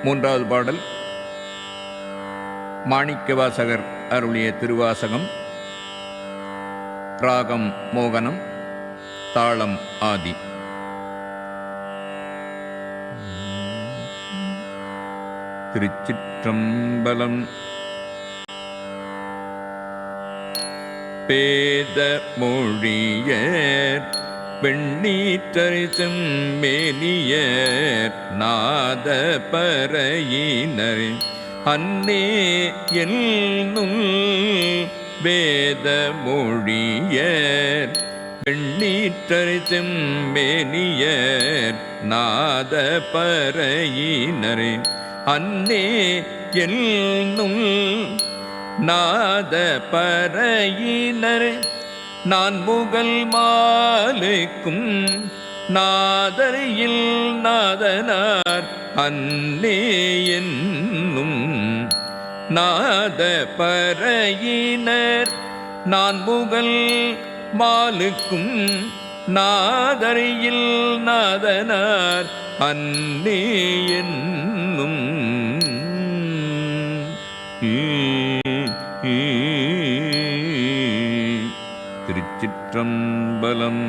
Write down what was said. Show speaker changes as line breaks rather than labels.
மூன்றாவது பாடல் மாணிக்கவாசகர் அருளிய திருவாசகம். ராகம் மோகனம், தாளம் ஆதி. திருச்சிற்றம்பலம். பேத மொழியர் வெண்ணீற்றரிசம் மேனியர் நாத பறையினர் அன்னே என்னும் வேத மொழியர் வெண்ணீற்றரிசம் மேனியர் நாத பறையினர் அன்னே என்னும் நாத பறையினர் நான் முகல் மாலுக்கும் நாதரியில் நாதனார் அன்னே என்னும் நாத பறையினர் நான் முகல் மாலுக்கும் நாதரியில் நாதனார் அன்னே என்னும். திருச்சிற்றம்பலம்.